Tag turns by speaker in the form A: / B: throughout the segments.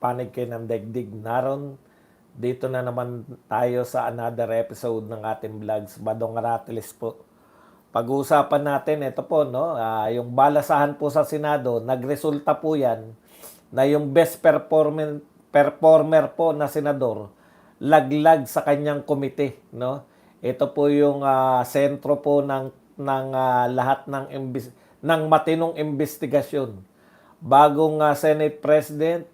A: panig kayo ng daigdig. Naroon, dito na naman tayo sa another episode ng ating vlogs, Badong Aratiles po. Pag-uusapan natin, ito po, no, yung balasahan po sa Senado, nagresulta po yan na yung performer po na senador, laglag sa kanyang komite, no? Ito po yung sentro po ng lahat ng matinong investigasyon. Bagong Senate President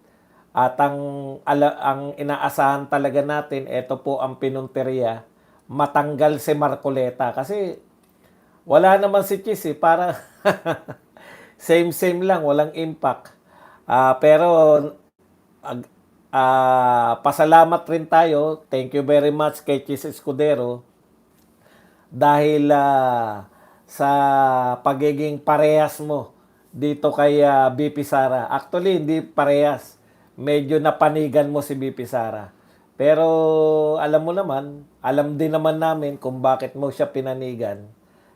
A: at ang inaasahan talaga natin, ito po ang pinunteriya, matanggal si Marcoleta. Kasi wala naman si Chis para same-same lang, walang impact. Pero pasalamat rin tayo, thank you very much kay Chis Escudero dahil sa pagiging parehas mo dito kay BP Sara. Actually, hindi parehas. Medyo napanigan mo si BP Sara. Pero alam mo naman, alam din naman namin kung bakit mo siya pinanigan.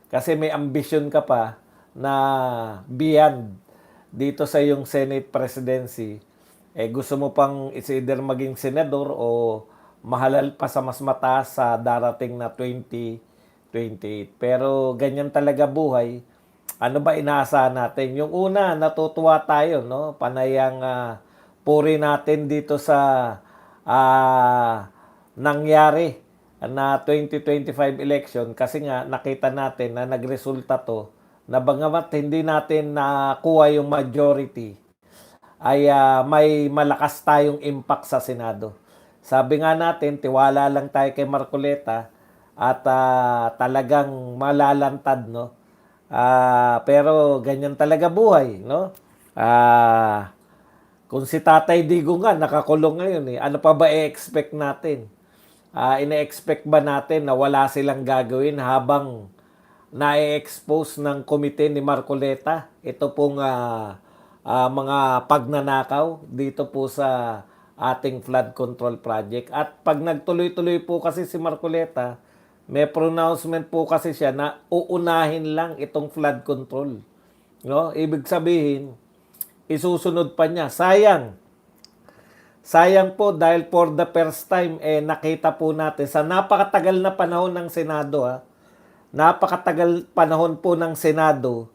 A: Kasi may ambisyon ka pa na beyond dito sa yung Senate presidency. Gusto mo pang either maging senador o mahalal pa sa mas mataas sa darating na 2028. Pero ganyan talaga buhay. Ano ba inaasahan natin? Yung una, natutuwa tayo, no? Panayang puri natin dito sa nangyari na 2025 election kasi nga nakita natin na nagresulta to na bagamat hindi natin nakuha yung majority ay may malakas tayong impact sa Senado. Sabi nga natin, tiwala lang tayo kay Marcoleta at talagang malalantad, no? Pero ganyan talaga buhay, no? Kung si Tatay Digo nga nakakulong ngayon ano pa ba i-expect natin? Ina-expect ba natin na wala silang gagawin habang na-expose ng komite ni Marcoleta ito pong mga pagnanakaw dito po sa ating flood control project. At pag nagtuloy-tuloy po kasi si Marcoleta, may pronouncement po kasi siya na uunahin lang itong flood control. No? Ibig sabihin, isusunod pa niya. Sayang. Sayang po dahil for the first time nakita po natin sa napakatagal na panahon ng Senado napakatagal panahon po ng Senado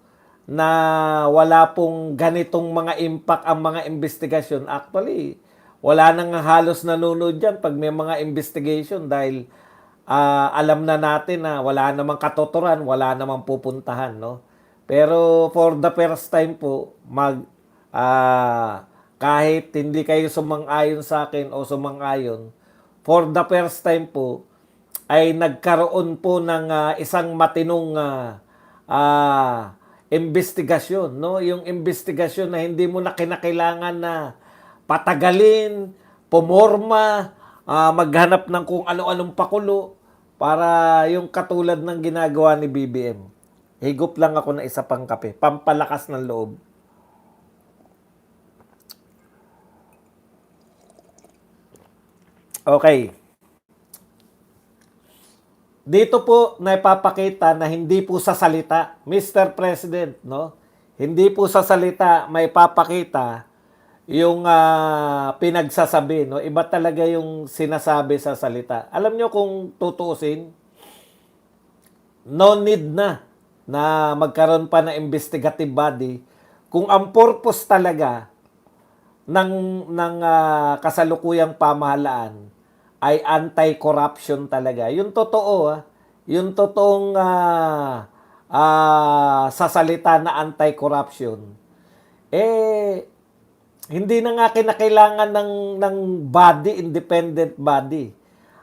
A: na wala pong ganitong mga impact ang mga investigasyon. Actually, wala nang halos nanonood dyan pag may mga investigation dahil alam na natin na wala namang katuturan, wala namang pupuntahan, no? Pero for the first time po, kahit hindi kayo sumang-ayon sa akin o sumang-ayon, for the first time po, ay nagkaroon po ng isang matinong investigasyon, no? Yung investigasyon na hindi mo na kinakailangan na patagalin, pumorma, maghanap ng kung ano-anong pakulo para yung katulad ng ginagawa ni BBM. Higop lang ako na isa pang kape, pampalakas ng loob. Okay. Dito po naipapakita na hindi po sa salita, Mr. President, no? Hindi po sa salita may papakita yung pinagsasabi, no? Iba talaga yung sinasabi sa salita. Alam nyo kung tutuusin, no need na magkaroon pa ng investigative body kung ang purpose talaga ng kasalukuyang pamahalaan ay anti-corruption talaga. Yung totoo, yung totoong sa salita na anti-corruption, hindi na nga kinakailangan ng body, independent body.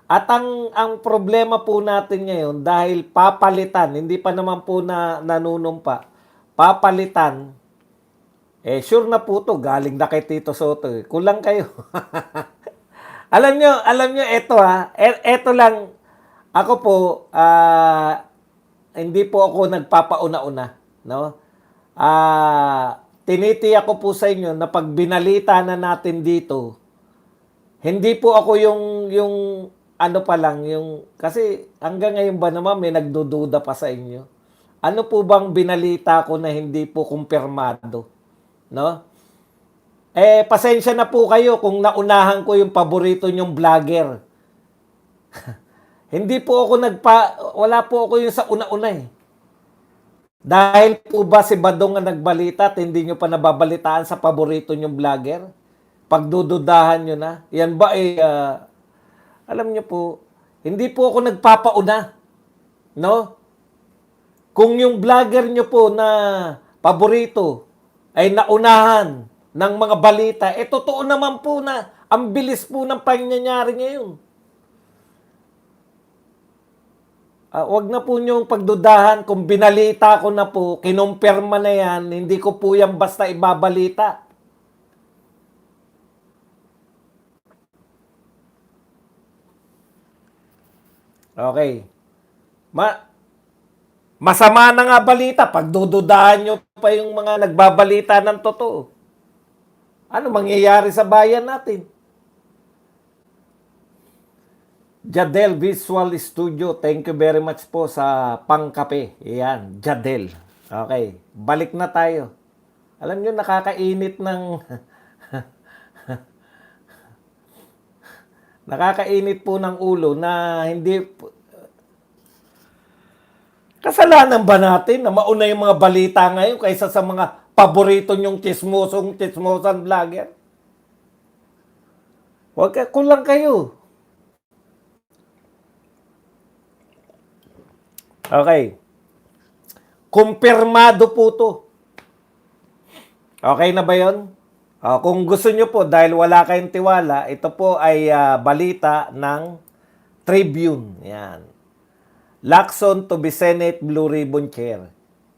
A: At ang problema po natin ngayon, dahil papalitan, hindi pa naman po nanunumpa, papalitan, sure na po to, galing na kay Tito Soto. Kulang kayo. Alam nyo, eto lang, ako po, hindi po ako nagpapauna-una, no? Tinitiyak ko po sa inyo na pag binalita na natin dito, hindi po ako yung ano pa lang, kasi hanggang ngayon ba naman may nagdududa pa sa inyo? Ano po bang binalita ko na hindi po kumpirmado, no? Pasensya na po kayo kung naunahan ko yung paborito nyong vlogger. Hindi po ako wala po ako yung sa una-una eh. Dahil po ba si Badong ang nagbalita at hindi nyo pa nababalitaan sa paborito nyong vlogger? Pagdududahan nyo na. Yan ba alam nyo po, hindi po ako nagpapauna. No? Kung yung vlogger nyo po na paborito ay naunahan ng mga balita, totoo naman po na ang bilis po ng pangyayari ngayon. Wag na po niyong pagdudahan kung binalita ko na po, kinumpirma na yan, hindi ko po yan basta ibabalita. Okay. Masama na nga balita, pagdududahan nyo pa yung mga nagbabalita ng totoo. Ano mangyayari sa bayan natin? Jadel Visual Studio, thank you very much po sa pangkape. Yan, Jadel. Okay, balik na tayo. Alam nyo, nakakainit ng... nakakainit po ng ulo na hindi... Kasalanan ba natin na mauna yung mga balita ngayon kaysa sa mga paborito nyong chismosan vlogger? Kulang kayo. Okay. Kumpirmado po to. Okay na ba yun? Kung gusto nyo po, dahil wala kayong tiwala, ito po ay balita ng Tribune. Yan. Lacson to be Senate Blue Ribbon Chair.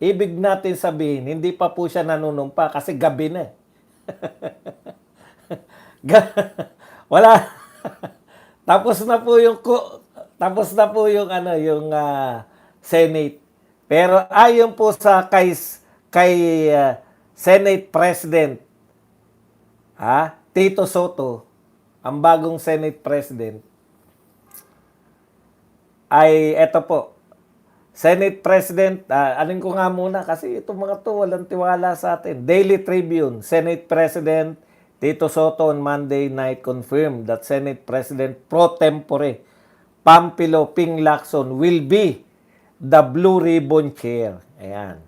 A: Ibig natin sabihin, hindi pa po siya nanunumpa kasi gabi na. Wala. Tapos na po yung Senate. Pero ayon po sa kay Senate President Tito Soto, ang bagong Senate President, ay eto po. Senate President, alin ko nga muna kasi itong mga to walang tiwala sa atin. Daily Tribune, Senate President Tito Soto on Monday night confirmed that Senate President pro tempore Pampilo Ping Lacson will be the Blue Ribbon Chair. Ayan.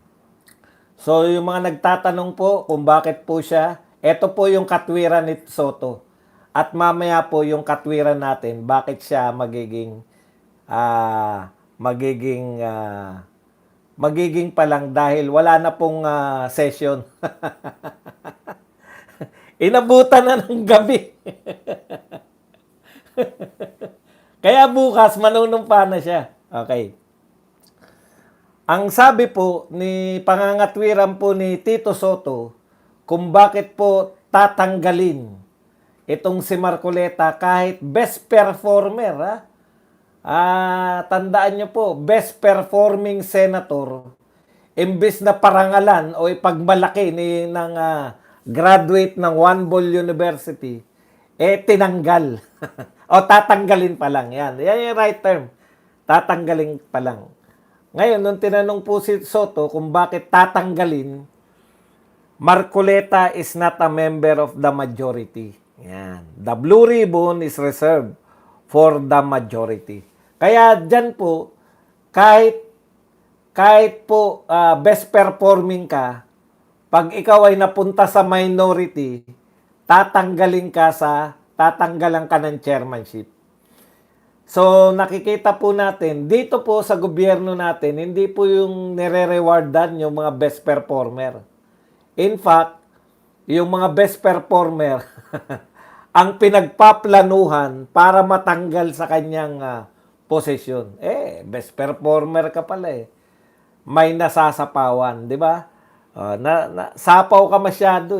A: So, yung mga nagtatanong po kung bakit po siya, eto po yung katwiran ni Soto. At mamaya po yung katwiran natin, bakit siya magiging pa lang dahil wala na pong session. Inabutan na ng gabi. Kaya bukas, manunumpa na siya. Okay. Ang sabi po ni pangangatwiran po ni Tito Soto kung bakit po tatanggalin itong si Marcoleta kahit best performer. Tandaan nyo po, best performing senator, imbis na parangalan o ipagmalaki ng graduate ng One University, tinanggal. O tatanggalin pa lang. Yan yung right term. Tatanggalin pa lang. Ngayon, nung tinanong po si Soto kung bakit tatanggalin, Marcoleta is not a member of the majority. Yan. The Blue Ribbon is reserved for the majority. Kaya dyan po, kahit po best performing ka, pag ikaw ay napunta sa minority, tatanggalan ka ng chairmanship. So, nakikita po natin, dito po sa gobyerno natin, hindi po yung nire-rewardan yung mga best performer. In fact, yung mga best performer, ang pinagpaplanuhan para matanggal sa kanyang posisyon. Best performer ka pala May nasasapawan, di ba? Sapaw ka masyado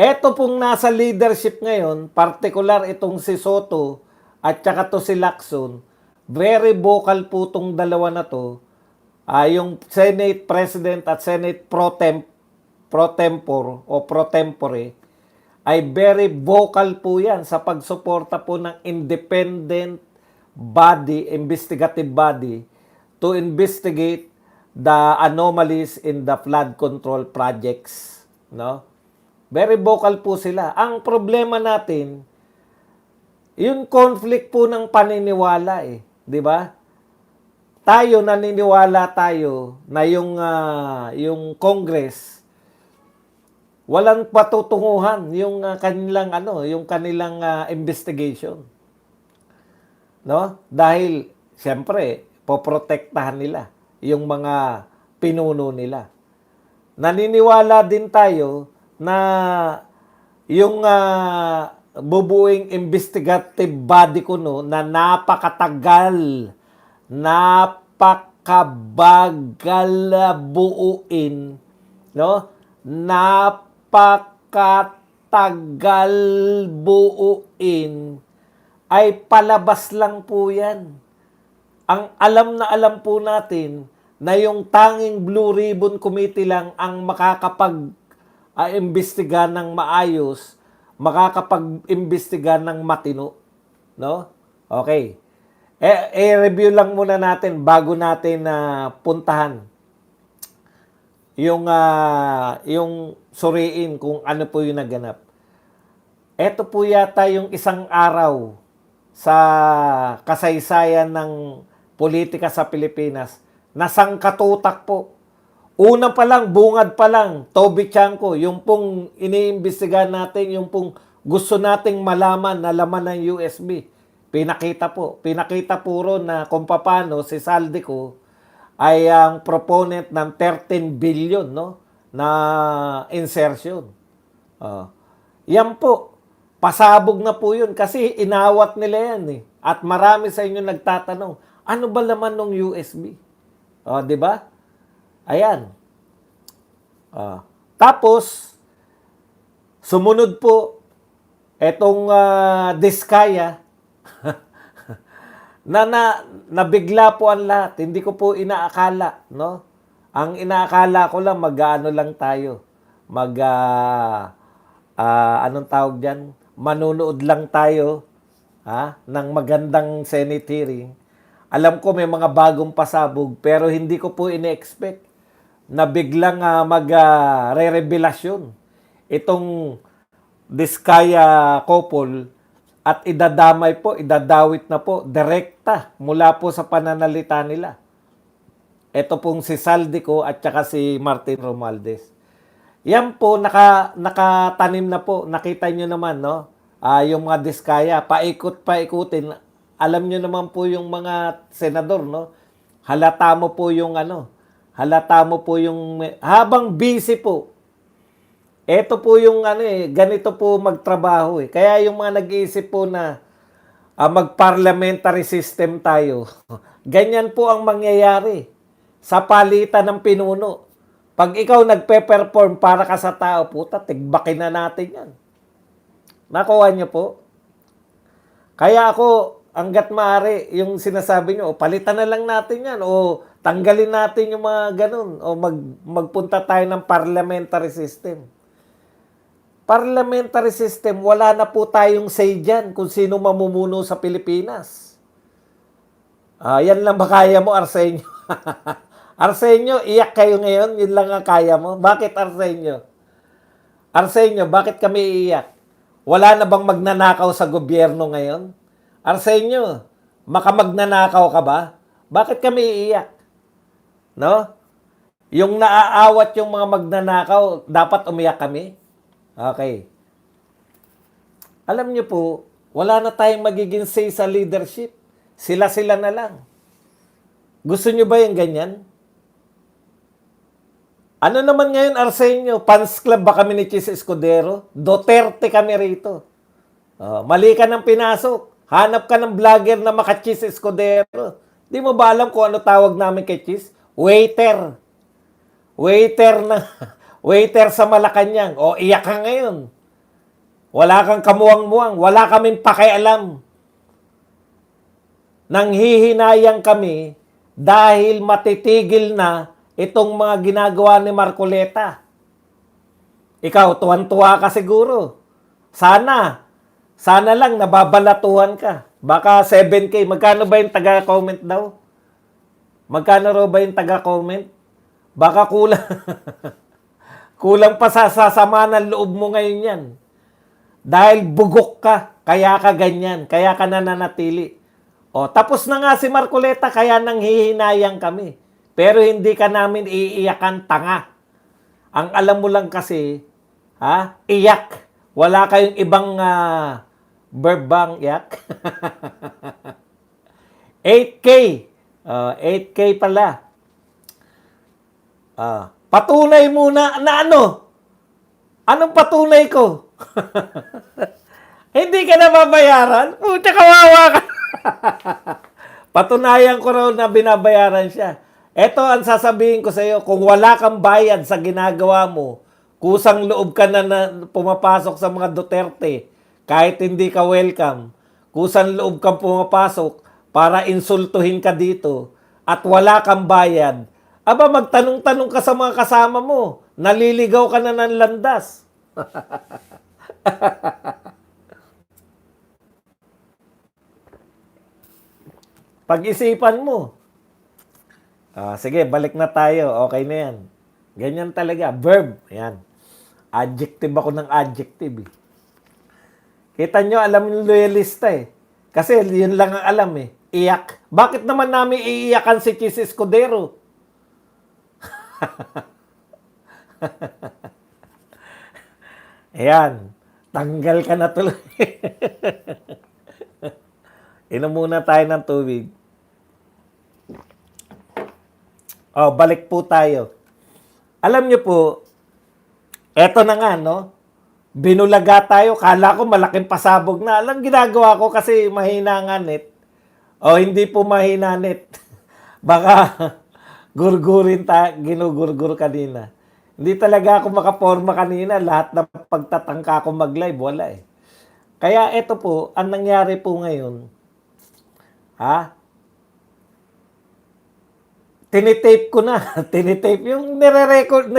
A: Eto pong nasa leadership ngayon, particular itong si Soto at saka to si Lacson, very vocal po itong dalawa na to. Yung Senate President at Senate pro tempore ay very vocal po yan sa pagsuporta po ng independent body, investigative body to investigate the anomalies in the flood control projects. No? Very vocal po sila. Ang problema natin, yung conflict po ng paniniwala eh. Di ba? Tayo, naniniwala tayo na yung Congress, walang patutunguhan yung kanilang investigation. No? Dahil, siyempre, poprotektahan nila yung mga pinuno nila. Naniniwala din tayo na yung bubuing investigative body ko no, na napakabagal buuin, no? Napakatagal buuin, ay palabas lang po yan. Ang alam na alam po natin na yung tanging Blue Ribbon Committee lang ang makakapag-imbestiga ng maayos, makakapag-imbestiga ng matino. No? Okay. I-review lang muna natin bago natin puntahan yung suriin kung ano po yung naganap. Ito po yata yung isang araw sa kasaysayan ng politika sa Pilipinas na sangkatutak po. Una pa lang, bungad pa lang, Toby Chanko, yung pong iniimbestigahan natin, yung pong gusto nating malaman na laman ng USB. Pinakita po ron na kung paano si Saldico ay ang proponent ng 13 billion no, na insertion. Yan po. Pasabog na po yun kasi inawat nila yan eh. At marami sa inyo nagtatanong, ano ba laman ng USB? Di ba? Ayan. Tapos, sumunod po, etong Diskaya, nabigla po ang lahat. Hindi ko po inaakala, no? Ang inaakala ko lang, mag-ano lang tayo. Anong tawag dyan? Manunood lang tayo ng magandang Senate hearing. Alam ko may mga bagong pasabog, pero hindi ko po ine-expect na biglang magre-revelasyon itong Diskaya couple at idadawit na po, direkta mula po sa pananalita nila. Ito pong si Saldico at saka si Martin Romualdez. Yan po, nakatanim na po. Nakita nyo naman, no? Yung mga Diskaya, paikutin. Alam nyo naman po yung mga senador, no? Halata mo po yung habang busy po. Ito po yung ganito po magtrabaho eh. Kaya yung mga nag-iisip po na mag-parliamentary system tayo, ganyan po ang mangyayari sa palitan ng pinuno. Pag ikaw nagpe-perform para ka sa tao, puta, tigbakin na natin yan. Nakuha niyo po? Kaya ako, hanggat maaari, yung sinasabi niyo, palitan na lang natin yan, o tanggalin natin yung mga ganun, o magpunta tayo ng parliamentary system. Parliamentary system, wala na po tayong say dyan kung sino mamumuno sa Pilipinas. Yan lang ba kaya mo, Arsenio? Arsenio, iyak kayo ngayon, yun lang ang kaya mo. Bakit, Arsenio? Arsenio, bakit kami iiyak? Wala na bang magnanakaw sa gobyerno ngayon? Arsenio, makamagnanakaw ka ba? Bakit kami iiyak? No? Yung naaawat yung mga magnanakaw, dapat umiyak kami? Okay. Alam niyo po, wala na tayong magiging say sa leadership. Sila-sila na lang. Gusto niyo ba yung ganyan? Ano naman ngayon, Arsenio? Fans club ba kami ni Chis Escudero? Duterte kami rito. Mali ka ng pinasok. Hanap ka ng vlogger na maka-Chis Escudero. Di mo ba alam kung ano tawag namin kay Chis? Waiter. Waiter sa Malacanang. O, iyak ka ngayon. Wala kang kamuwang-muwang. Wala kaming pakialam. Nanghihinayang kami dahil matitigil na itong mga ginagawa ni Marcoleta. Ikaw, tuwan-tuwa ka siguro. Sana lang nababalatuhan ka. Baka 7K. Magkano ba yung taga-comment daw? Magkano raw ba yung taga-comment? Baka kulang. Kulang pa sa sasama ng loob mo ngayon yan. Dahil bugok ka, kaya ka ganyan, kaya ka nananatili. O, tapos na nga si Marcoleta, kaya nang hihinayang kami. Pero hindi ka namin iiyakan, tanga. Ang alam mo lang kasi, iyak. Wala kayong ibang verb bang iyak? 8K. 8K pala. Patunay muna na ano? Anong patunay ko? Hindi ka na babayaran? Puta, kawawa ka. Patunayan ko raw na binabayaran siya. Ito ang sasabihin ko sa iyo, kung wala kang bayad sa ginagawa mo, kusang loob ka na pumapasok sa mga Duterte, kahit hindi ka welcome, kusang loob kang pumapasok para insultuhin ka dito, at wala kang bayad, aba magtanong-tanong ka sa mga kasama mo, naliligaw ka na ng landas. Pag-isipan mo. Sige, balik na tayo. Okay na yan. Ganyan talaga. Verb. Yan. Adjective ako ng adjective. Kita nyo, alam yung loyalista eh. Kasi yun lang ang alam eh. Iyak. Bakit naman namin iiyakan si Chis Escudero? Ayan. Tanggal ka na tuloy. Inom muna tayo ng tubig. Balik po tayo. Alam niyo po, eto na nga, no? Binulaga tayo. Kala ko malaking pasabog na. Alam ginagawa ko kasi mahina nga net. Hindi po mahina net. Baka gurgurin ginugurgur kanina. Hindi talaga ako makaporma kanina. Lahat ng pagtatangka ko mag-live, wala eh. Kaya eto po, ang nangyari po ngayon, tinitape ko na. Tinitape. Yung nirecord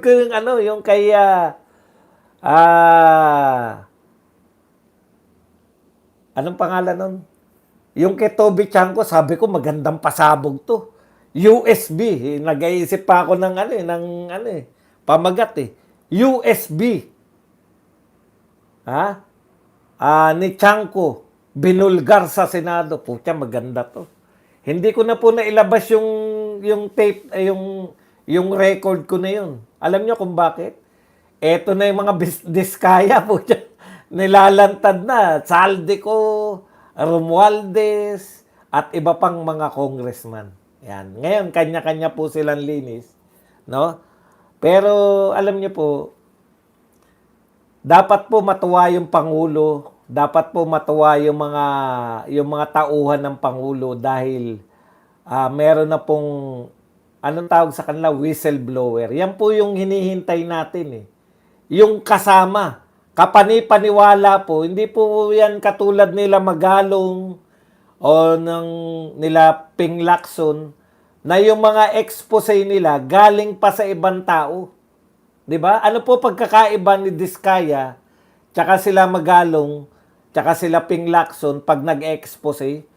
A: ko yung yung kay, anong pangalan nun? Yung kay Toby Chanko, sabi ko magandang pasabog to. USB. Nag-iisip pa ako ng pamagat eh. USB. Ni Chanko, binulgar sa Senado. Pucha, maganda to. Hindi ko na po nailabas yung tape, yung record ko na yun. Alam nyo kung bakit? Eto na yung mga diskaya po. Nilalantad na. Saldico, Romualdez, at iba pang mga congressman. Yan. Ngayon, kanya-kanya po silang linis. No? Pero, alam nyo po, dapat po matuwa yung Pangulo. Dapat po matuwa yung mga tauhan ng Pangulo dahil meron na pong, anong tawag sa kanila, whistleblower. Yan po yung hinihintay natin eh. Yung kasama, kapani-paniwala po, hindi po yan katulad nila Magalong o nila Ping Lacson na yung mga expose nila galing pa sa ibang tao. 'Di ba? Ano po pagkakaiba ni Diskaya, tsaka sila Magalong, tsaka sila Ping Lacson pag nag-expose?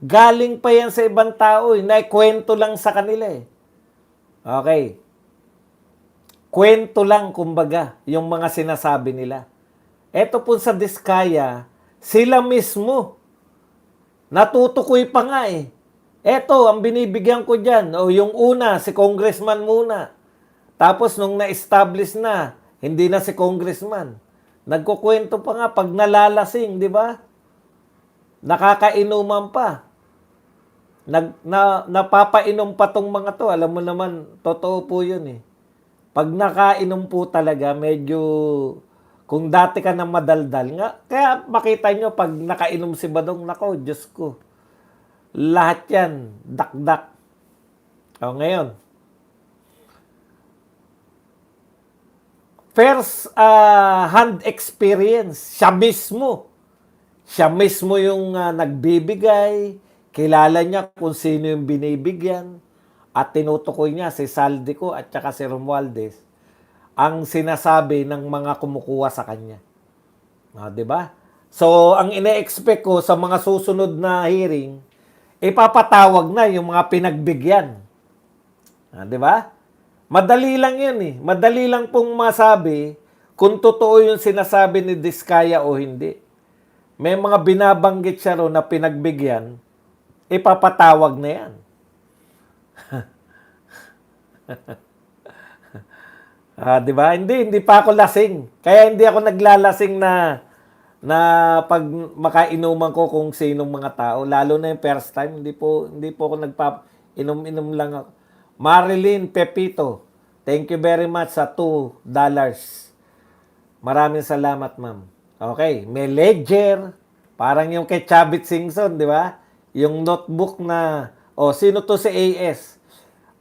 A: Galing pa yan sa ibang tao, naikwento lang sa kanila eh. Okay. Kwento lang, kumbaga, yung mga sinasabi nila. Eto po sa Diskaya, sila mismo, natutukoy pa nga eh. Eto, ang binibigyan ko dyan, yung una, si congressman muna. Tapos nung na-establish na, hindi na si congressman. Nagkukwento pa nga pag nalalasing, di ba? Nakakainuman pa. Napapainom pa tong mga to. Alam mo naman, totoo po yun eh. Pag nakainom po talaga, medyo, kung dati ka na madaldal nga, kaya makita nyo, pag nakainom si Badong, nako, Diyos ko, lahat yan, dakdak. Ngayon, first hand experience, siya mismo yung nagbibigay, kilala niya kung sino yung binibigyan, at tinutukoy niya si Saldico at saka si Romualdez ang sinasabi ng mga kumukuha sa kanya. 'Di ba? So, ang ine-expect ko sa mga susunod na hearing, ipapatawag na yung mga pinagbigyan. 'Di ba? Madali lang yan eh. Madali lang pong masabi kung totoo yung sinasabi ni Diskaya o hindi. May mga binabanggit siya ro na pinagbigyan, ipapatawag na yan. Di ba? Hindi pa ako lasing. Kaya hindi ako naglalasing na pag makainuman ko kung sinong mga tao, lalo na yung first time, hindi po ako inom-inom lang ako. Marilyn Pepito, thank you very much sa $2. Maraming salamat, ma'am. Okay, may ledger, parang yung kay Chavit Singson, di ba? Yung notebook na, sino to si AS?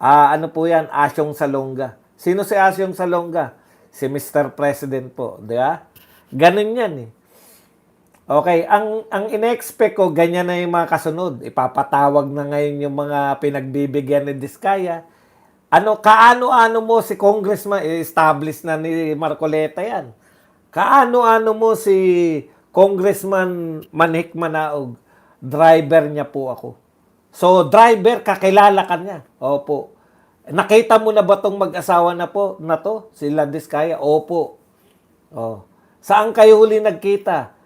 A: Ano po yan? Asyong Salonga. Sino si Asyong Salonga? Si Mr. President po, di ba? Ganun yan eh. Okay, ang ine-expect ko, ganyan na yung mga kasunod. Ipapatawag na ngayon yung mga pinagbibigyan ni Diskaya. Kaano-ano mo si Congressman, establish na ni Marcoleta yan. Kaano-ano mo si Congressman Manhik Manaog, driver niya po ako. So, driver, kakilala ka niya. Opo. Nakita mo na ba tong mag-asawa na to? Sila Diskaya? Opo. Oh. Saan kayo huli nagkita?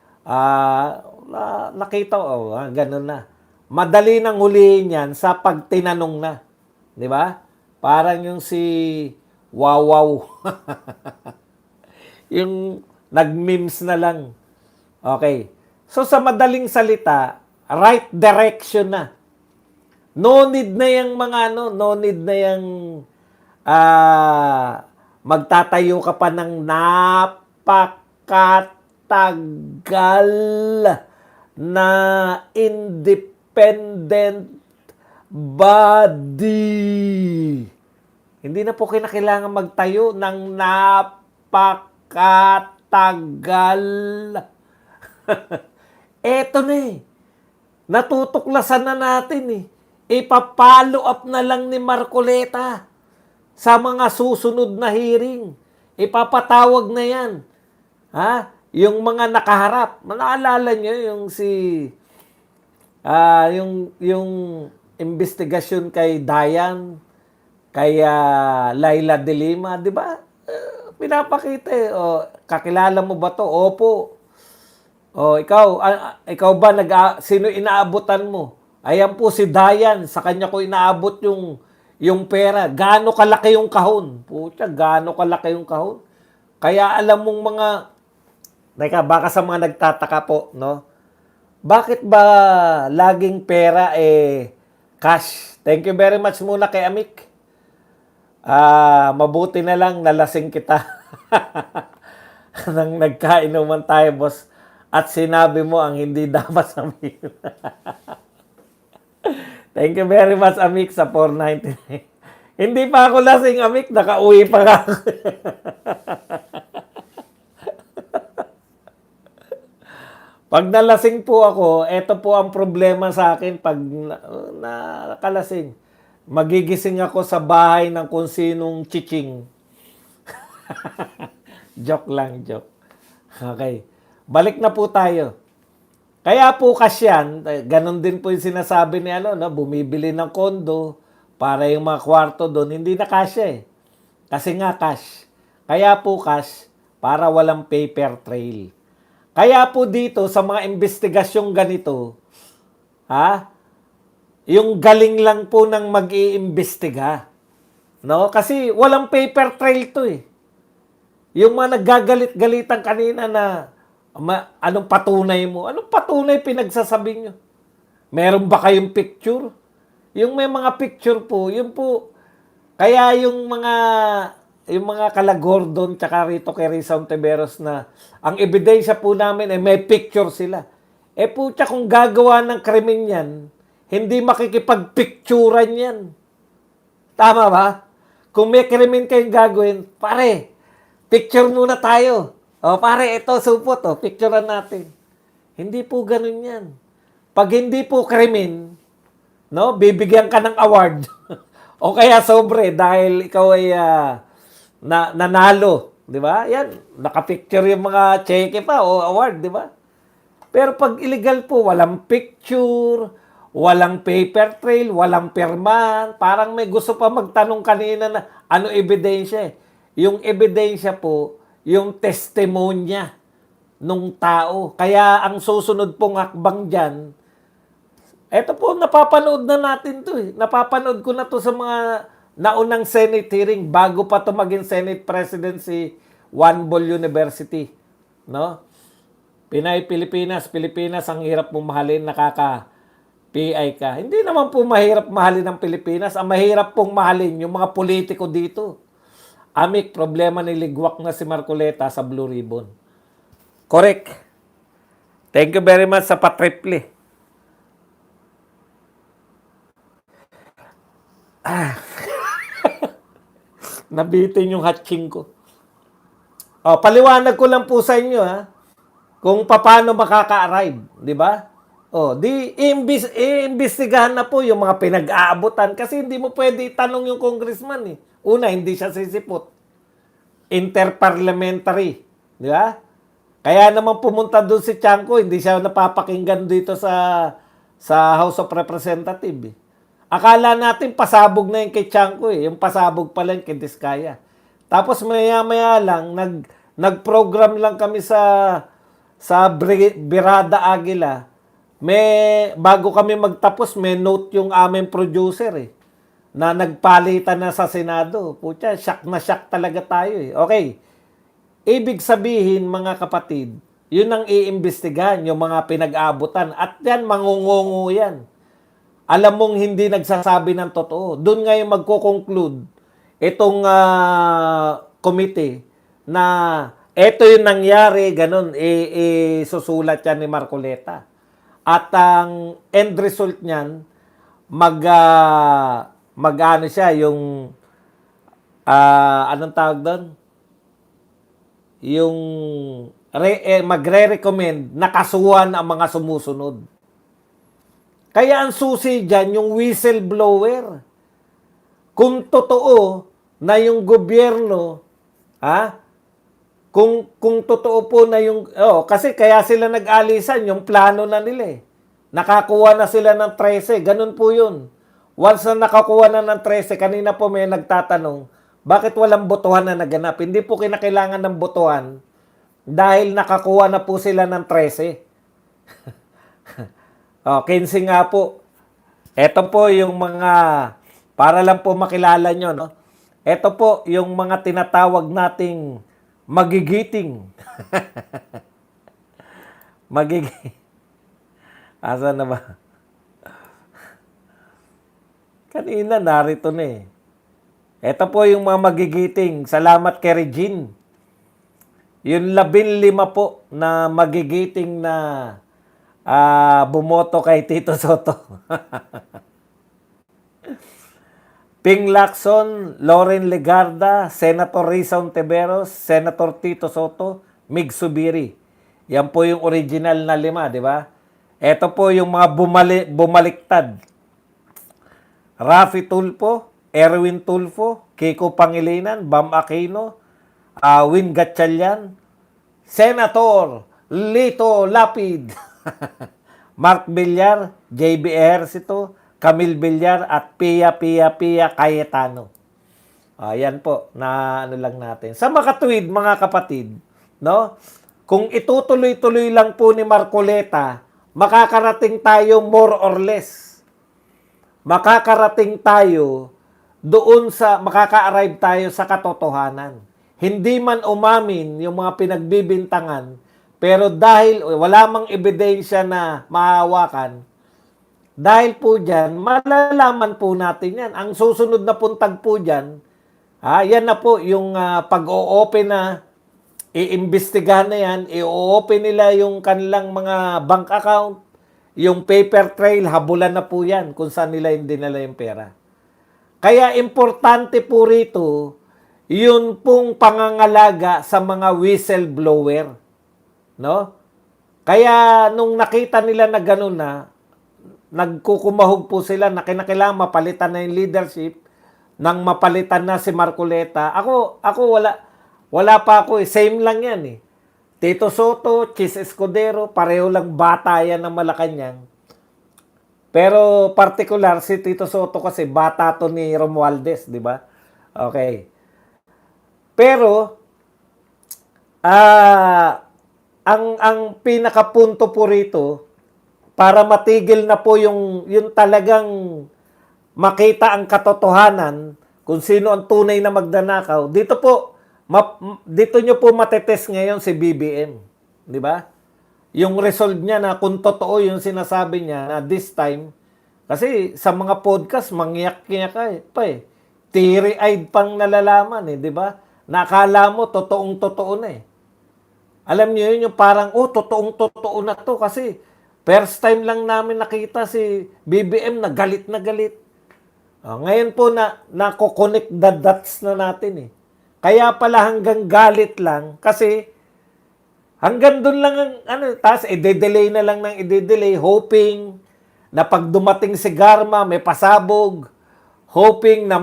A: Nakita ko, ganun na. Madali nang hulihin yan sa pagtinanong na. Di ba? Parang yung si Wawaw. Yung nag-memes na lang. Okay. So sa madaling salita, right direction na. No need na yung mga no need na yung magtatayo ka pa ng napakatagal na independent body. Hindi na po kinakailangan magtayo ng napakatagal. Eto na eh. Natutuklasan na natin eh. Ipapalo up na lang ni Marcoleta sa mga susunod na hearing. Ipapatawag na yan. Yung mga nakaharap. Naalala nyo yung yung investigasyon kay Dayan, kay Laila de Lima, di ba? Pinapakita eh. Kakilala mo ba to? Opo. Ikaw ba sino inaabutan mo? Ayan po si Dayan, sa kanya ko inaabot yung pera. Gaano kalaki yung kahon? Pucha, gaano kalaki yung kahon? Kaya alam mong baka sa mga nagtataka po, no? Bakit ba laging pera cash? Thank you very much muna kay Amik. Mabuti na lang nalasing kita. Nang nagkainuman tayo, boss. At sinabi mo ang hindi dapat sabihin. Thank you very much, Amik, sa 499. Hindi pa ako lasing, Amik. Nakauwi pa nga ako. Pag nalasing po ako, eto po ang problema sa akin pag nakalasing. Magigising ako sa bahay ng kung sinong chiching. Joke lang, joke. Okay. Balik na po tayo. Kaya po kasyan, ganun din po yung sinasabi ni bumibili ng kondo para yung mga kwarto doon, hindi na kasya eh. Kasi nga cash. Kaya po cash para walang paper trail. Kaya po dito sa mga investigasyong ganito, yung galing lang po ng mag-iimbestiga. No? Kasi walang paper trail to eh. Yung mga naggagalit-galitan kanina na anong patunay mo? Anong patunay pinagsasabi nyo? Meron ba kayong picture? Yung may mga picture po, yun po. Kaya yung mga kala-Gordon tsaka rito kay Risa Ontiveros na ang ebidensya po namin ay may picture sila. Pucha, kung gagawa ng krimen yan, hindi makikipag-picturean yan. Tama ba? Kung may krimen kayong gagawin, pare, picture muna tayo. Pare, ito, supot, picturean natin. Hindi po ganun yan. Pag hindi po krimen, no, bibigyan ka ng award. O kaya sobre dahil ikaw ay nanalo, di ba? Yan, nakapicture yung mga cheque pa o award, di ba? Pero pag illegal po, walang picture, walang paper trail, walang pirmahan, parang may gusto pa magtanong kanina na, Ano ebidensya? Yung ebidensya po, yung testimonya nung tao. Kaya ang susunod pong hakbang dyan, eto po, napapanood na natin to eh. Napapanood ko na to sa mga naunang Senate hearing bago pa to maging Senate President si Juan Bol University. No? Pinay, Pilipinas. Pilipinas, ang hirap mong mahalin, PI ka. Hindi naman po mahirap mahalin ng Pilipinas. Ang mahirap pong mahalin yung mga politiko dito. Amik, problema ni Ligwak na si Marcoleta sa Blue Ribbon. Correct. Thank you very much sa patriple. Nabitin yung hatching ko. Paliwanag ko lang po sa inyo ha, kung paano makaka-arrive, di ba? Iimbestigahan na po yung mga pinag-aabutan kasi hindi mo pwede itanong yung congressman eh. Una, hindi siya sisipot. Interparliamentary, di ba? Kaya naman pumunta doon si Chanco, hindi siya napapakinggan dito sa House of Representatives. Akala natin pasabog na yung kay Chanco eh. Yung pasabog pala yung kay Diskaya. Tapos maya-maya lang, nag-program lang kami sa Birada Aguila. Bago kami magtapos, may note yung aming producer eh. Na nagpalitan na sa Senado. Pucha, shock talaga tayo eh. Okay. Ibig sabihin, mga kapatid, yun ang iimbestigahan, yung mga pinag-aabutan. At yan, mangungungu yan. Alam mong hindi nagsasabi ng totoo. Doon ngayon magko-conclude itong committee na eto yung nangyari, ganun, susulat yan ni Marcoleta. At ang end result niyan, mag-ano siya, yung, anong tawag doon? Yung magre-recommend na kasuhan ang mga sumusunod. Kaya ang susi dyan, yung whistleblower. Kung totoo na yung gobyerno, kung totoo po na yung, kasi kaya sila nag-alisan, yung plano na nila eh. Nakakuha na sila ng 13, ganun po yun. Once na nakakuha na ng 13, kanina po may nagtatanong, bakit walang botohan na naganap? Hindi po kinakailangan ng botohan dahil nakakuha na po sila ng 13. 15 nga po. Ito po yung mga, para lang po makilala nyo, no? Ito po yung mga tinatawag nating magigiting. Asa na ba? Kanina narito na eh. Ito po yung mga magigiting. Salamat kay Regine. Yung 15 po na magigiting na bumoto kay Tito Soto. Ping Lacson, Loren Legarda, Senator Risa Ontiveros, Senator Tito Soto, Mig Subiri. Yan po yung original na 5, di ba? Ito po yung mga bumaliktad. Rafi Tulfo, Erwin Tulfo, Kiko Pangilinan, Bam Aquino, Win Gatchalian, Senator Lito Lapid, Mark Villar, JB Ejercito, Camille Villar, at Pia Cayetano. Yan po, na ano lang natin. Sa makatuwid, mga kapatid, no? Kung itutuloy-tuloy lang po ni Marcoleta, makakarating tayo more or less. Makakarating tayo doon makaka-arrive tayo sa katotohanan. Hindi man umamin yung mga pinagbibintangan, pero dahil wala mang ebidensya na mahawakan, dahil po dyan, malalaman po natin yan. Ang susunod na puntag po dyan, yan na po yung pag-o-open na, iimbestigahan na yan, i-open nila yung kanilang mga bank account, yung paper trail, habulan na po yan kung saan nila hindi nila yung pera. Kaya importante po rito, yun pong pangangalaga sa mga whistleblower. No? Kaya nung nakita nila na gano'n na, nagkukumahog po sila na kinakailangan mapalitan na yung leadership, nang mapalitan na si Marcoleta. Ako wala pa ako eh. Same lang yan eh. Tito Soto, Chis Escudero, pareho lang bata yan ng Malacanang. Pero particular si Tito Soto kasi bata to ni Romualdez, di ba? Okay. Pero, ang pinakapunto po rito, para matigil na po yung talagang makita ang katotohanan kung sino ang tunay na magnanakaw, dito nyo po matetest ngayon si BBM. Di ba? Yung resolve niya na kung totoo yung sinasabi niya na this time, kasi sa mga podcast, mangyak-ngyak pa eh. Teary-eyed pang nalalaman eh, di ba? Nakala mo, totoong-totoo na eh. Alam niyo yun, yung parang, totoong-totoo na to kasi first time lang namin nakita si BBM na galit na galit. Ngayon po nako-connect the dots na natin eh. Kaya pala hanggang galit lang kasi hanggang doon lang tapos i-delay na lang ng i-delay, hoping na pag dumating si Garma may pasabog, hoping na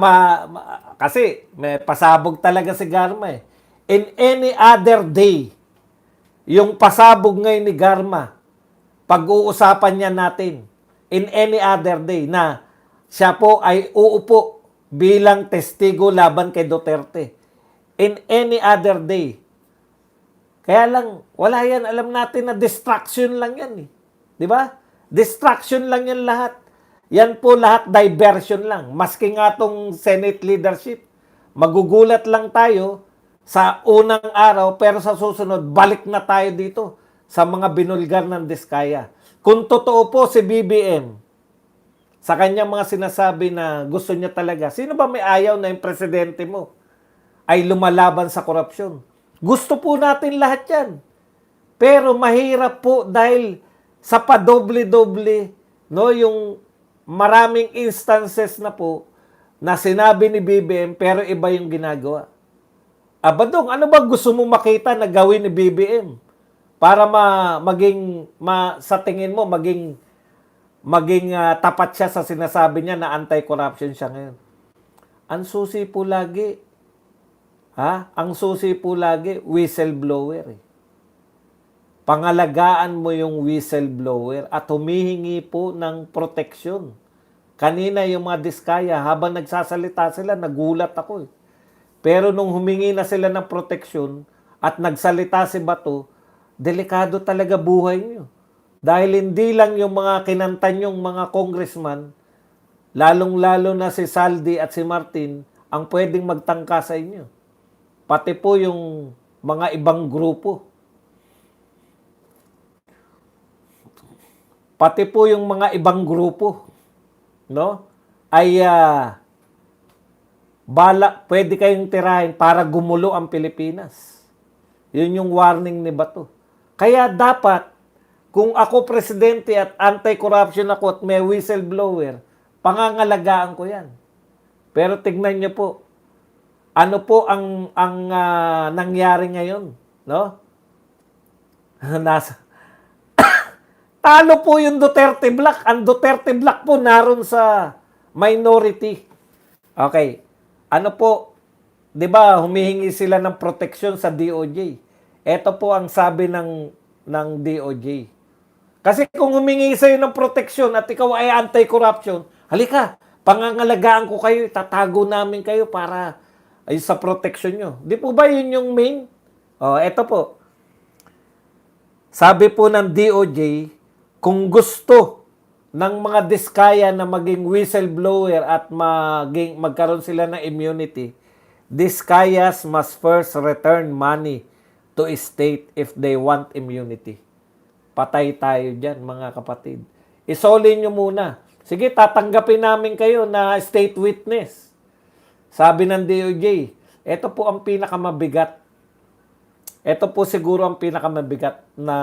A: kasi may pasabog talaga si Garma eh. In any other day, yung pasabog ngayon ni Garma, pag-uusapan niya natin in any other day na siya po ay uupo bilang testigo laban kay Duterte. In any other day. Kaya lang, wala yan. Alam natin na distraction lang yan eh. Di ba? Distraction lang yan lahat. Yan po lahat diversion lang. Maski nga tong Senate leadership, magugulat lang tayo sa unang araw, pero sa susunod, balik na tayo dito sa mga binulgar ng Diskaya. Kung totoo po si BBM, sa kanyang mga sinasabi na gusto niya talaga, sino ba may ayaw na yung presidente mo ay lumalaban sa korupsyon? Gusto po natin lahat yan. Pero mahirap po dahil sa padoble-doble, no, yung maraming instances na po na sinabi ni BBM pero iba yung ginagawa. Abadong, ano ba gusto mo makita na gawin ni BBM? Para sa tingin mo, maging tapat siya sa sinasabi niya na anti-corruption siya ngayon. Ang susi po lagi, ang susi po lagi, whistleblower eh. Pangalagaan mo yung whistleblower at humihingi po ng proteksyon. Kanina yung mga Diskaya, habang nagsasalita sila, nagulat ako eh. Pero nung humingi na sila ng proteksyon at nagsalita si Bato, delikado talaga buhay niyo. Dahil hindi lang yung mga kinantan yung mga congressman, lalong-lalo na si Saldi at si Martin, ang pwedeng magtangka sa inyo. Pati po yung mga ibang grupo. Pati po yung mga ibang grupo, no? Ay pwede kayong tirahin para gumulo ang Pilipinas. Yun yung warning ni Bato. Kaya dapat, kung ako presidente at anti-corruption ako at may whistleblower, pangangalagaan ko yan. Pero tignan niyo po, ano po ang nangyari ngayon, no? Talo po yung Duterte Black. Ang Duterte Black po naroon sa minority. Okay. Ano po, 'di ba, humihingi sila ng proteksyon sa DOJ. Ito po ang sabi ng DOJ. Kasi kung humingi sa'yo ng proteksyon at ikaw ay anti-corruption, halika, pangangalagaan ko kayo, tatago namin kayo para ay sa proteksyon nyo. Di po ba yun yung main? Eto po. Sabi po ng DOJ, kung gusto ng mga Diskaya na maging whistleblower at magkaroon sila ng immunity, Diskayas must first return money to state if they want immunity. Patay tayo dyan, mga kapatid. Isolin nyo muna. Sige, tatanggapin namin kayo na state witness. Sabi ng DOJ, ito po ang pinakamabigat. Ito po siguro ang pinakamabigat na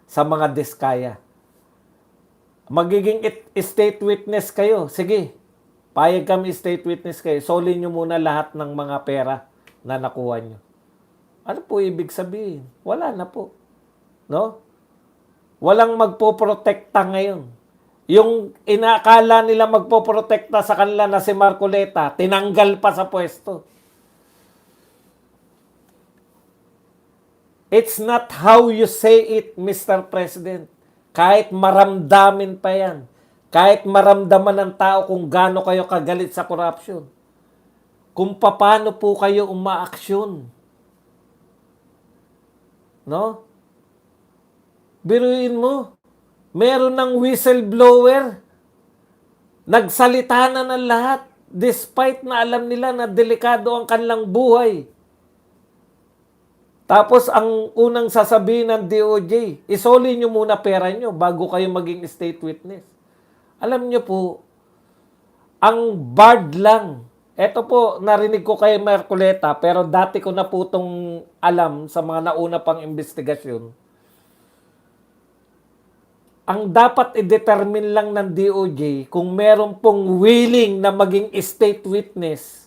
A: sa mga Diskaya. Magiging state witness kayo. Sige, payag kami state witness kayo. Isolin nyo muna lahat ng mga pera na nakuha nyo. Ano po ibig sabihin? Wala na po. No? Walang magpoprotekta ngayon. Yung inakala nila magpoprotekta sa kanila na si Marcoleta, tinanggal pa sa pwesto. It's not how you say it, Mr. President. Kahit maramdamin pa yan. Kahit maramdaman ng tao kung gaano kayo kagalit sa corruption. kung paano po kayo umaaksyon. No? Biruin mo, meron ng whistleblower, nagsalita na ng lahat, despite na alam nila na delikado ang kanilang buhay. Tapos ang unang sasabihin ng DOJ, isoli nyo muna pera nyo bago kayo maging state witness. Alam nyo po, ang BARD lang, eto po, narinig ko kay Marcoleta, pero dati ko na po itong alam sa mga nauna pang investigasyon. Ang dapat i-determine lang ng DOJ kung meron pong willing na maging state witness,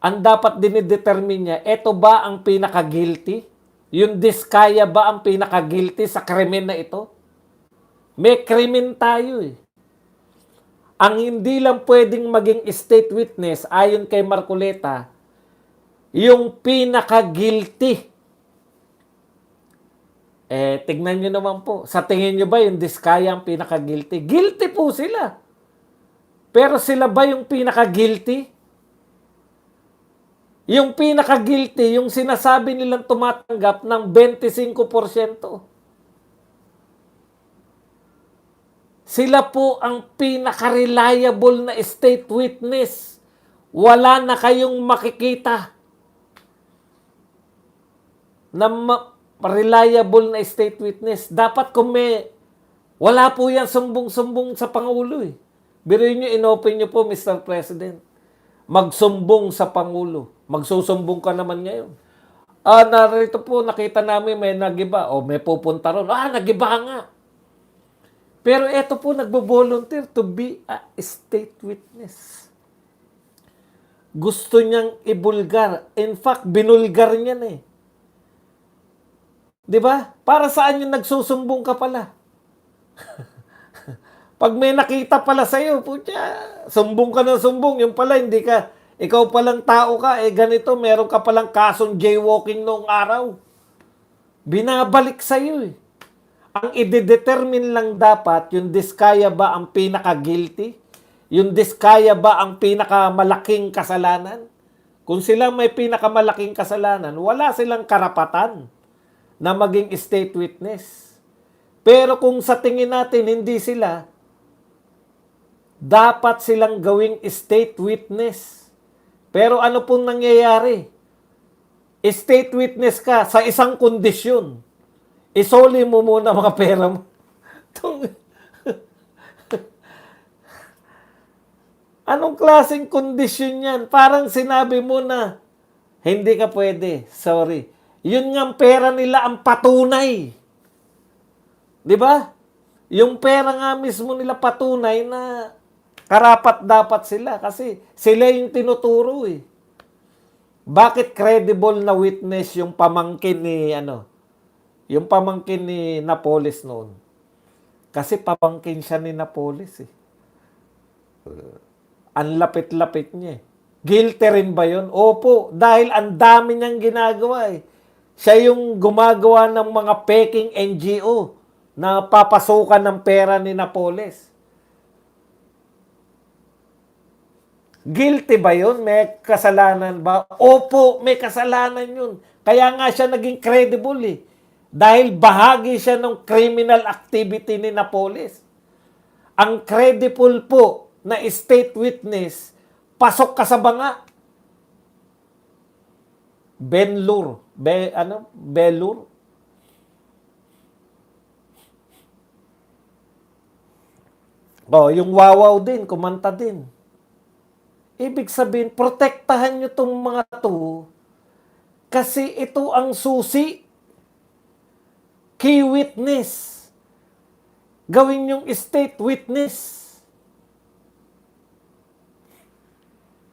A: ang dapat dinidetermine niya, eto ba ang pinaka-guilty? Yung Diskaya ba ang pinaka-guilty sa krimen na ito? May krimen tayo eh. Ang hindi lang pwedeng maging state witness, ayon kay Marcoleta, yung pinaka-guilty. Tignan nyo naman po. Sa tingin nyo ba yung Diskaya ang pinaka-guilty? Guilty po sila. Pero sila ba yung pinaka-guilty? Yung pinaka-guilty, yung sinasabi nilang tumatanggap ng 25%. Sila po ang pinaka-reliable na state witness. Wala na kayong makikita na reliable na state witness. Dapat kung wala po yan sumbong-sumbong sa Pangulo eh. Biruin nyo, inopen nyo po, Mr. President. Magsumbong sa Pangulo. Magsusumbong ka naman ngayon. Narito po, nakita namin may nagiba. O may pupunta ron. Nagiba nga. Pero eto po, nagbo-volunteer to be a state witness. Gusto niyang ibulgar. In fact, binulgar niya na eh. Di ba? Para saan yung nagsusumbong ka pala? Pag may nakita pala sa'yo, putya, sumbong ka ng sumbong. Yung pala, hindi ka, ikaw palang tao ka, ganito, meron ka palang kasong jaywalking noong araw. Binabalik sa'yo eh. Ang i-determine lang dapat, yung Diskaya ba ang pinaka-guilty? Yung Diskaya ba ang pinakamalaking kasalanan? Kung sila may pinakamalaking kasalanan, wala silang karapatan na maging state witness. Pero kung sa tingin natin hindi sila, dapat silang gawing state witness. Pero ano pong nangyayari? State witness ka sa isang kondisyon. Isoli mo muna mga pera mo. Anong klaseng kondisyon yan? Parang sinabi mo na, hindi ka pwede. Sorry. Yun nga pera nila ang patunay. Di ba? Yung pera nga mismo nila patunay na karapat-dapat sila kasi sila yung tinuturo eh. Bakit credible na witness yung pamangkin ni yung pamangkin ni Napoles noon? Kasi pamangkin siya ni Napoles eh. Ang lapit-lapit niya eh. Guilty rin ba yun? Opo, dahil ang dami niyang ginagawa eh. Siya yung gumagawa ng mga peking NGO na papasukan ng pera ni Napoles. Guilty ba yun? May kasalanan ba? Opo, may kasalanan yun. Kaya nga siya naging credible eh. Dahil bahagi siya ng criminal activity ni Napoles. Ang credible po na state witness, pasok ka sa banga. Belur. Yung Wawaw din, kumanta din. Ibig sabihin, protektahan nyo itong mga to kasi ito ang susi. Key witness. Gawin yung state witness.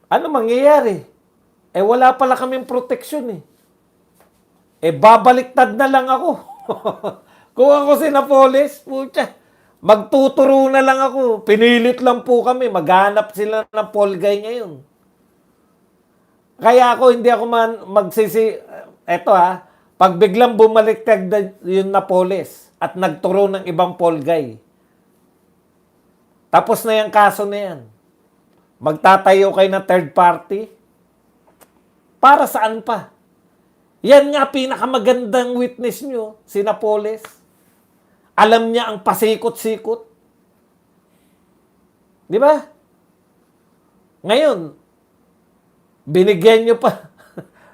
A: Ano mangyayari? Wala pala kaming proteksyon eh. Babaliktad na lang ako. Kung ako si Napoles, putya, magtuturo na lang ako. Pinilit lang po kami. Maghanap sila ng polgay ngayon. Kaya ako, hindi ako eto pag biglang bumaliktad yung Napoles at nagturo ng ibang polgay, tapos na yung kaso na yan. Magtatayo kayo ng third party? Para saan pa? Yan nga pinakamagandang witness nyo, si Napoles. Alam niya ang pasikot-sikot. Di ba? Ngayon, binigyan nyo pa.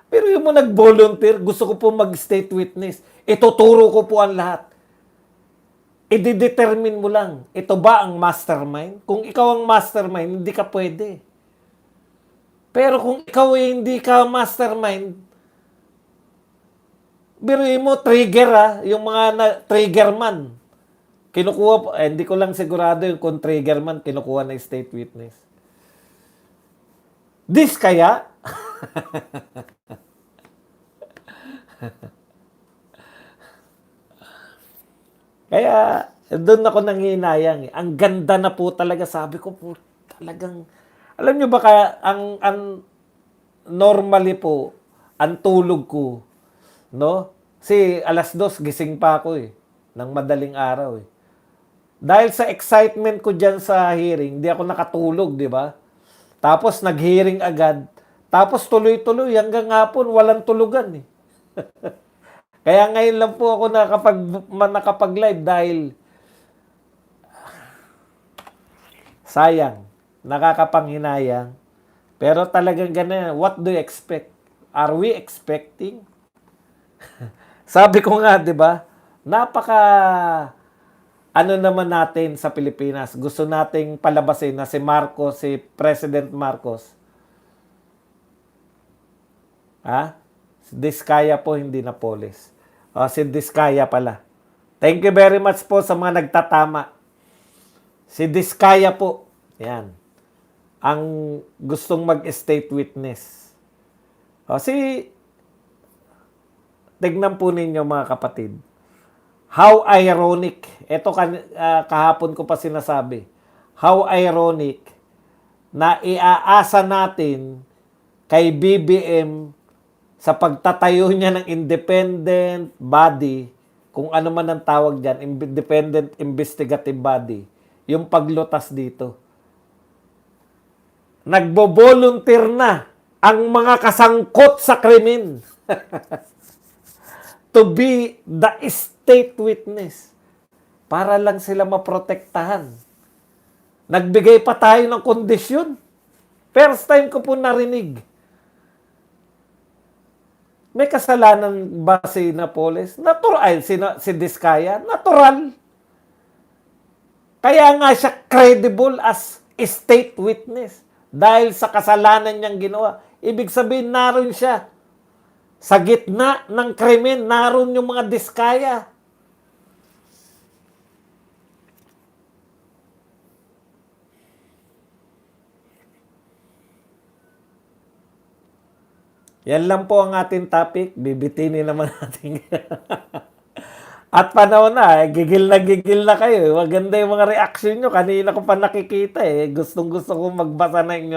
A: Pero yung mo nag-volunteer, gusto ko po mag-state witness. Ituturo ko po ang lahat. I-determine mo lang, ito ba ang mastermind? Kung ikaw ang mastermind, hindi ka pwede. Pero kung ikaw ay hindi ka mastermind, biruin mo, trigger yung mga trigger man. Kinukuha, hindi ko lang sigurado yung kung trigger man, kinukuha na state witness. This kaya? Kaya, doon ako nanghinayang. Ang ganda na po talaga. Sabi ko po, talagang, alam nyo ba kaya, ang normally po, ang tulog ko, no? Si alas 2, gising pa ako ng madaling araw Dahil sa excitement ko dyan sa hearing, di ako nakatulog, di ba? Tapos nag-hearing agad. Tapos tuloy-tuloy, hanggang hapon, walang tulugan Kaya ngayon lang po ako nakapag-live dahil sayang, nakakapanghinayang. Pero talagang ganun, what do you expect? Are we expecting? Sabi ko nga, 'di ba? Napaka ano naman natin sa Pilipinas. Gusto nating palabasin na si Marcos, si President Marcos. Si Diskaya po, hindi Napoles. Si Diskaya pala. Thank you very much po sa mga nagtatama. Si Diskaya po. Yan. Ang gustong mag-state witness. Tignan po ninyo mga kapatid. How ironic. Ito kahapon ko pa sinasabi. How ironic na iaasa natin kay BBM sa pagtatayo niya ng independent body, kung ano man ang tawag dyan, independent investigative body, yung paglutas dito. Nagbo-volunteer na ang mga kasangkot sa krimen to be the state witness para lang sila maprotektahan. Nagbigay pa tayo ng kondisyon. First time ko po narinig. May kasalanan ba si Napoles? Natural. Si Diskaya? Natural. Kaya nga siya credible as state witness. Dahil sa kasalanan niyang ginawa. Ibig sabihin, naroon siya. Sa gitna ng krimen, naroon yung mga Diskaya. Yan lang po ang ating topic. Bibitinin naman natin. At panahon na, gigil na kayo. Maganda yung mga reaction nyo. Kanina ko pa nakikita Gustong gusto kong magbasa na inyo